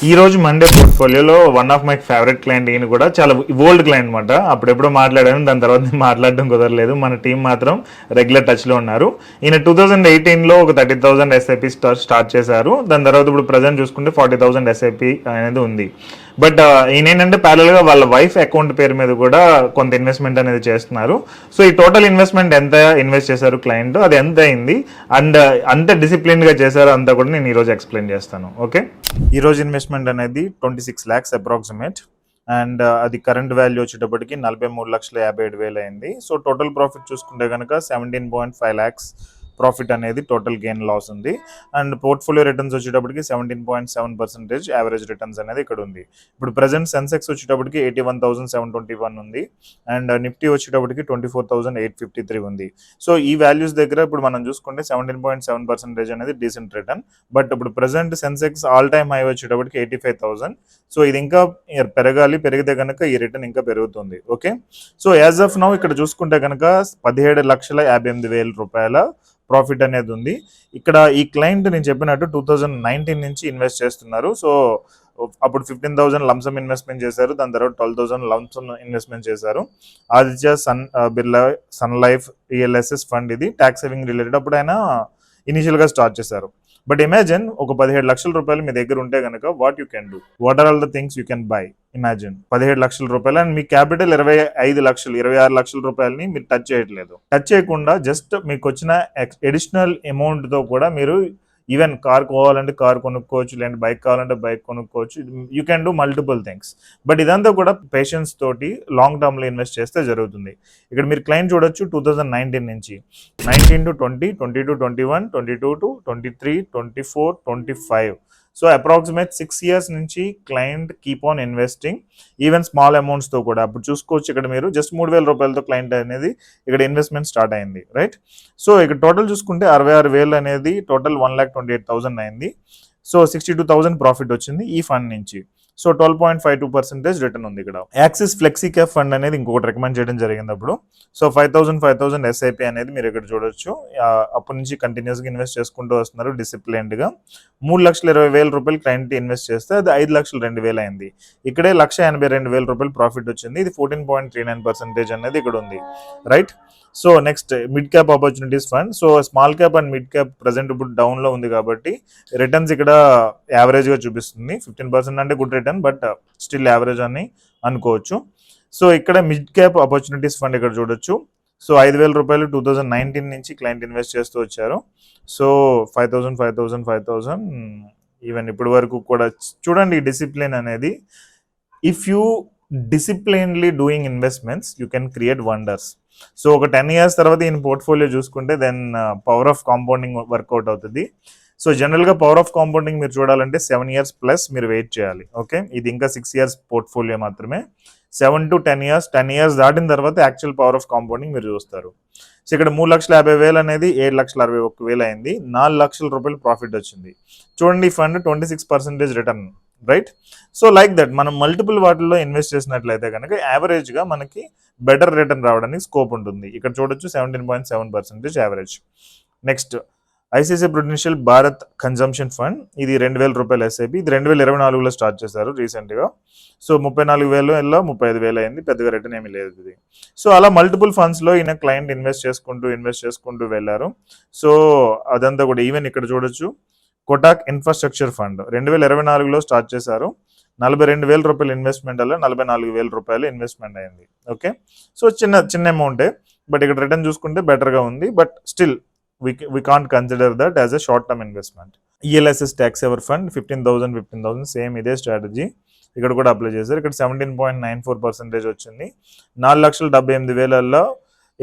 ఈ రోజు మండే పోర్ట్ఫోలియోలో one of my favourite client ఈయన కూడా చాలా ఓల్డ్ క్లయింట్ అనమాట. అప్పుడెప్పుడో మాట్లాడాను, దాని తర్వాత నేను మాట్లాడడం కుదరలేదు. మన టీం మాత్రం రెగ్యులర్ టచ్లో ఉన్నారు. ఈయన 2018లో ఒక 30,000 ఎస్ఐపి స్టార్ట్ చేశారు. దాని తర్వాత ఇప్పుడు ప్రజెంట్ చూసుకుంటే 40,000 ఎస్ఐపి అనేది ఉంది. బట్ ఈయన ఏంటంటే ప్యారల్గా వాళ్ళ వైఫ్ అకౌంట్ పేరు మీద కూడా కొంత ఇన్వెస్ట్మెంట్ అనేది చేస్తున్నారు. సో ఈ టోటల్ ఇన్వెస్ట్మెంట్ ఎంత ఇన్వెస్ట్ చేశారు క్లయింట్, అది ఎంత అయింది అండ్ అంత డిసిప్లిన్గా చేశారో అంతా కూడా నేను ఈరోజు ఎక్స్ప్లెయిన్ చేస్తాను. ఓకే, ఈరోజు ఇన్వెస్ట్మెంట్ అనేది 26 lakhs అప్రాక్సిమేట్ అండ్ అది కరెంట్ వాల్యూ వచ్చేటప్పటికి 43,57,000 అయింది. సో టోటల్ ప్రాఫిట్ చూసుకుంటే కనుక 17.5 lakhs ప్రాఫిట్ అనేది టోటల్ గెయిన్ లాస్ ఉంది. అండ్ పోర్ట్ఫోలియో రిటర్న్స్ వచ్చేటప్పటికి 17.7% యావరేజ్ రిటర్న్స్ అనేది ఇక్కడ ఉంది. ఇప్పుడు ప్రజెంట్ సెన్సెక్స్ వచ్చేటప్పటికి 81,721 ఉంది అండ్ నిఫ్టీ వచ్చేటప్పటికి 24,853 ఉంది. సో ఈ వాల్యూస్ దగ్గర ఇప్పుడు మనం చూసుకుంటే 17.7% అనేది డీసెంట్ రిటర్న్. బట్ ఇప్పుడు present Sensex all time high వచ్చేటప్పటికి 85,000. సో ఇది ఇంకా పెరగాలి, పెరిగితే కనుక ఈ రిటర్న్ ఇంకా పెరుగుతుంది. Okay, so as of now ఇక్కడ చూసుకుంటే కనుక 17,58,000 రూపాయల ప్రాఫిట్ అనేది ఉంది. ఇక్కడ ఈ క్లయింట్ నేను చెప్పినట్టు 2019 నుంచి ఇన్వెస్ట్ చేస్తున్నారు. సో అప్పుడు 15,000 లంసమ్ ఇన్వెస్ట్మెంట్ చేశారు, దాని తర్వాత 12,000 లంసమ్ ఇన్వెస్ట్మెంట్ చేశారు. Aditya Birla sun life ELSS fund, ఇది ట్యాక్స్ సేవింగ్ రిలేటెడ్. అప్పుడు ఆయన ఇనిషియల్గా స్టార్ట్ చేశారు. బట్ ఇమాజిన్ ఒక 17 లక్షల రూపాయలు మీ దగ్గర ఉంటే కనుక what you can do, what are all the things you can buy. Imagine 17 లక్షల రూపాయలు అండ్ మీ క్యాపిటల్ 25 లక్షలు, 26 లక్షల రూపాయలని మీరు టచ్ చేయట్లేదు. టచ్ చేయకుండా జస్ట్ మీకు వచ్చిన అడిషనల్ అమౌంట్తో కూడా మీరు ఈవెన్ కార్ కావాలంటే కార్ కొనుక్కోవచ్చు, లేదంటే బైక్ కావాలంటే బైక్ కొనుక్కోవచ్చు. You can do multiple things. But ఇదంతా కూడా పేషెన్స్ తోటి లాంగ్ టర్మ్లో ఇన్వెస్ట్ చేస్తే జరుగుతుంది. ఇక్కడ మీరు క్లయింట్ చూడొచ్చు 2019 నుంచి 19 to 20, 20 to 21, 22 to 23, 24, 25. So approximate 6 years నుంచి client keep on investing even small అమౌంట్స్తో కూడా. అప్పుడు చూసుకోవచ్చు ఇక్కడ మీరు జస్ట్ 3,000 రూపాయలతో క్లయింట్ అనేది ఇక్కడ ఇన్వెస్ట్మెంట్ స్టార్ట్ అయింది, రైట్. సో ఇక్కడ టోటల్ చూసుకుంటే 66,000 అనేది టోటల్ 1,28,000 అయింది. సో 62,000 ప్రాఫిట్ వచ్చింది ఈ ఫండ్ నుంచి. సో 12.52% రిటర్న్ ఉంది ఇక్కడ. యాక్సిస్ ఫ్లెక్సీ క్యాప్ ఫండ్ అనేది ఇంకొకటి రికమెండ్ చేయడం జరిగింది అప్పుడు. సో 5,000 ఎస్ఐపి అనేది మీరు ఇక్కడ చూడొచ్చు. అప్పటి నుంచి కంటిన్యూస్గా ఇన్వెస్ట్ చేసుకుంటూ వస్తున్నారు డిసిప్లైన్డ్గా. 3,20,000 రూపాయలు క్లయింట్ ఇన్వెస్ట్ చేస్తే అది 5,02,000 అయింది. ఇక్కడే 1,82,000 రూపాయలు ప్రాఫిట్ వచ్చింది. ఇది 14.39% అనేది ఇక్కడ ఉంది, right. So next mid cap opportunities fund. So small cap and mid cap present ఇప్పుడు డౌన్లో ఉంది కాబట్టి రిటర్న్స్ ఇక్కడ యావరేజ్గా చూపిస్తుంది. 15% అంటే good return, but still average అని అనుకోవచ్చు. సో ఇక్కడ మిడ్ క్యాప్ ఆపర్చునిటీస్ ఫండ్ ఇక్కడ చూడొచ్చు. సో 5,000 రూపాయలు 2019 నుంచి క్లయింట్ ఇన్వెస్ట్ చేస్తూ వచ్చారు. సో 5,000 ఈవెన్ ఇప్పటి వరకు కూడా చూడండి. ఈ డిసిప్లిన్ అనేది, if you disciplinely doing investments you can create wonders. So ఒక 10 years తర్వాత ఈయన పోర్ట్ఫోలియో చూసుకుంటే then power of compounding work out అవుతుంది. సో జనరల్గా పవర్ ఆఫ్ కాంపౌండింగ్ మీరు చూడాలంటే 7 years ప్లస్ మీరు వెయిట్ చేయాలి. ఓకే, ఇది ఇంకా 6 years పోర్ట్ఫోలియో మాత్రమే. 7 to 10 years, 10 years దాటిన తర్వాత యాక్చువల్ పవర్ ఆఫ్ కాంపౌండింగ్ మీరు చూస్తారు. సో ఇక్కడ 3,50,000 అనేది 7,61,000 అయింది. 4 లక్షల రూపాయలు ప్రాఫిట్ వచ్చింది. చూడండి, ఈ fund 26% return, right. So like that మనం మల్టిపుల్ వాటిల్లో ఇన్వెస్ట్ చేసినట్లయితే కనుక యావరేజ్గా మనకి బెటర్ రిటర్న్ రావడానికి స్కోప్ ఉంటుంది. ఇక్కడ చూడొచ్చు 17.7% average. Next ICICI Prudential Bharat consumption fund, ఇది 2,000 రూపాయలు ఎస్ఐపి. ఇది 2024లో స్టార్ట్ చేశారు రీసెంట్గా. సో 34,000 35,000 అయింది. పెద్దగా రిటర్న్ ఏమీ లేదు ఇది. సో అలా మల్టిపుల్ ఫండ్స్లో ఈయన క్లయింట్ ఇన్వెస్ట్ చేసుకుంటూ వెళ్ళారు. సో అదంతా కూడా ఈవెన్ ఇక్కడ చూడొచ్చు కోటాక్ ఇన్ఫ్రాస్ట్రక్చర్ ఫండ్ 2024లో స్టార్ట్ చేశారు. 42,000 రూపాయలు ఇన్వెస్ట్మెంట్ వల్ల 44,000 రూపాయలు ఇన్వెస్ట్మెంట్ అయింది. ఓకే, సో చిన్న అమౌంటే, బట్ ఇక్కడ రిటర్న్ చూసుకుంటే బెటర్గా ఉంది. But still we can't consider that as a short term investment. ELSS tax saver fund 15,000 same ఇదే స్ట్రాటజీ ఇక్కడ కూడా అప్లై చేశారు. ఇక్కడ 17.94% వచ్చింది. 4,78,000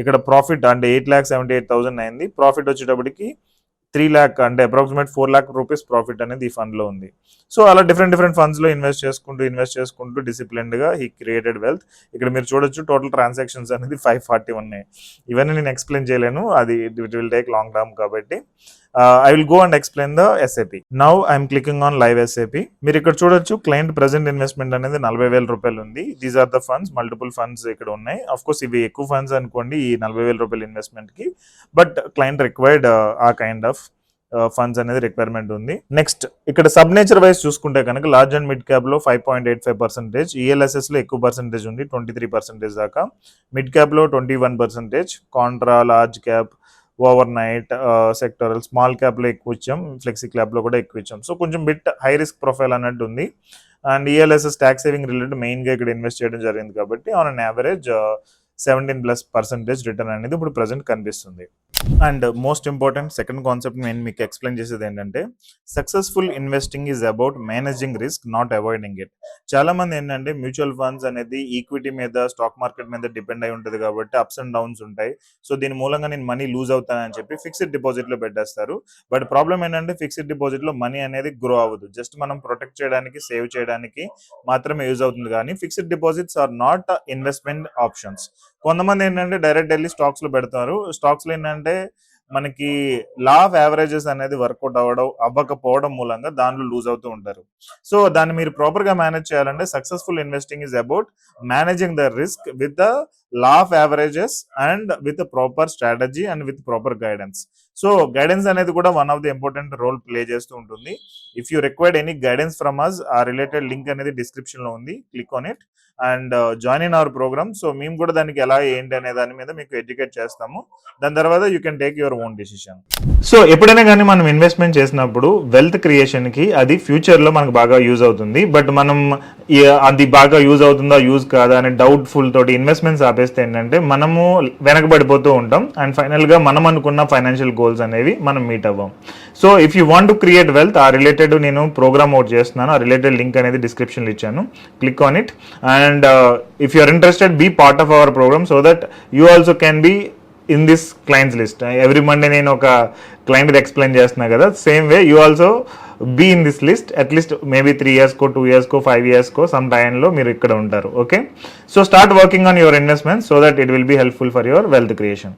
ఇక్కడ ప్రాఫిట్ అంటే 8,78,000 అయింది. ప్రాఫిట్ వచ్చేటప్పటికి 3 lakh అంటే అప్రాక్సిమేట్ 4 lakh రూపీస్ ప్రాఫిట్ అనేది ఈ ఫండ్లో ఉంది. సో అలా డిఫరెంట్ ఫండ్స్లో ఇన్వెస్ట్ చేసుకుంటూ డిసిప్లిన్డ్గా హీ క్రియేటెడ్ వెల్త్. ఇక్కడ మీరు చూడొచ్చు టోటల్ ట్రాన్సాక్షన్స్ అనేది 540 ఉన్నాయి. ఇవన్నీ నేను ఎక్స్ప్లెయిన్ చేయలేను, అది it will take long term కాబట్టి I will go and explain the SIP. Now I'm clicking on live SIP. మీరు ఇక్కడ చూడొచ్చు క్లయింట్ ప్రెసెంట్ ఇన్వెస్ట్మెంట్ అనేది 40,000 రూపాయలు ఉంది. These are the funds, multiple funds ఇక్కడ ఉన్నాయి. అఫ్ కోర్స్ ఇవి ఎక్కువ ఫండ్స్ అనుకోండి ఈ 40,000 రూపాయల ఇన్వెస్ట్మెంట్కి, బట్ క్లయింట్ రిక్వైర్డ్ ఆ కైండ్ ఆఫ్ ఫండ్స్ అనేది రిక్వైర్మెంట్ ఉంది. నెక్స్ట్ ఇక్కడ సబ్ నేచర్ వైజ్ చూసుకుంటే కనుక లార్జ్ అండ్ మిడ్ క్యాప్ లో 5.85%, ఈఎల్ఎస్ఎస్ లో ఎక్కువ పర్సెంటేజ్ ఉంది 23% దాకా, మిడ్ క్యాప్ లో 21%, Contra, large cap, over night, sectoral, small cap లో ఎక్కువ ఇచ్చాం, ఫ్లెక్సీ క్యాప్ లో కూడా ఎక్కువ ఇచ్చాం. సో కొంచెం బిట్ హై రిస్క్ ప్రొఫైల్ అన్నట్టు ఉంది. And ELSS tax saving related main గా ఇక్కడ ఇన్వెస్ట్ చేయడం జరిగింది కాబట్టి ఆన్ అన్ యావరేజ్ 17+% రిటర్న్ అనేది ఇప్పుడు ప్రజెంట్ కనిపిస్తుంది. And most important second concept నేను మీకు ఎక్స్ప్లెయిన్ చేసేది ఏంటంటే successful investing is about managing risk, not avoiding it. చాలా మంది ఏంటంటే మ్యూచువల్ ఫండ్స్ అనేది ఈక్విటీ మీద, స్టాక్ మార్కెట్ మీద డిపెండ్ అయి ఉంటుంది కాబట్టి అప్స్ అండ్ డౌన్స్ ఉంటాయి. సో దీని మూలంగా నేను మనీ లూజ్ అవుతానని చెప్పి ఫిక్స్డ్ డిపాజిట్ లో పెట్టేస్తారు. బట్ ప్రాబ్లం ఏంటంటే ఫిక్స్డ్ డిపాజిట్ లో మనీ అనేది గ్రో అవ్వదు, జస్ట్ మనం ప్రొటెక్ట్ చేయడానికి, సేవ్ చేయడానికి మాత్రమే యూజ్ అవుతుంది. కానీ fixed deposits are not investment options. కొంతమంది ఏంటంటే డైరెక్ట్ వెళ్ళి స్టాక్స్ లో పెడతారు. స్టాక్స్ లో ఏంటంటే మనకి లా ఆఫ్ యావరేజెస్ అనేది వర్కౌట్ అవ్వకపోవడం మూలంగా దాంట్లో లూజ్ అవుతూ ఉంటారు. సో దాన్ని మీరు ప్రాపర్ గా మేనేజ్ చేయాలంటే successful investing is about managing the risk with the law of averages and with proper strategy and with proper guidance. So guidance అనేది కూడా one of the important role play చేస్తూ ఉంటుంది. If you required any guidance from us, ఆ related link అనేది description లో ఉంది, click on it and join in our program. So మేము కూడా దానికి ఎలా ఏంటి అనే దాని మీద మీకు ఎడ్యుకేట్ చేస్తాము. దాని తర్వాత you can take your own decision. So ఎప్పుడైనా కానీ మనం ఇన్వెస్ట్మెంట్ చేసినప్పుడు వెల్త్ క్రియేషన్ కి అది ఫ్యూచర్ లో మనకు బాగా యూజ్ అవుతుంది. బట్ మనం అది బాగా యూజ్ అవుతుందా, యూజ్ కాదా అనే డౌట్ఫుల్ తోటి ఇన్వెస్ట్మెంట్స్ ఆపేస్తే ఏంటంటే మనము వెనకబడిపోతూ ఉంటాం అండ్ ఫైనల్ గా మనం అనుకున్న ఫైనాన్షియల్ గోల్స్ అనేవి మనం మీట్ అవ్వం. So if you want to create wealth, ఆ రిలేటెడ్ నేను ప్రోగ్రామ్ అవుట్ చేస్తున్నాను, ఆ రిలేటెడ్ లింక్ అనేది డిస్క్రిప్షన్లో ఇచ్చాను, click on it. And if you are interested, be part of our program so that you also can be in this clients list. Every Monday నేను ఒక client explain చేస్తున్నా కదా, same way you also be in this list. At least maybe 3 yearsకో, 2 yearsకో, 5 yearsకో some టైంలో మీరు ఇక్కడ ఉంటారు. Okay, so start working on your investment so that it will be helpful for your wealth creation.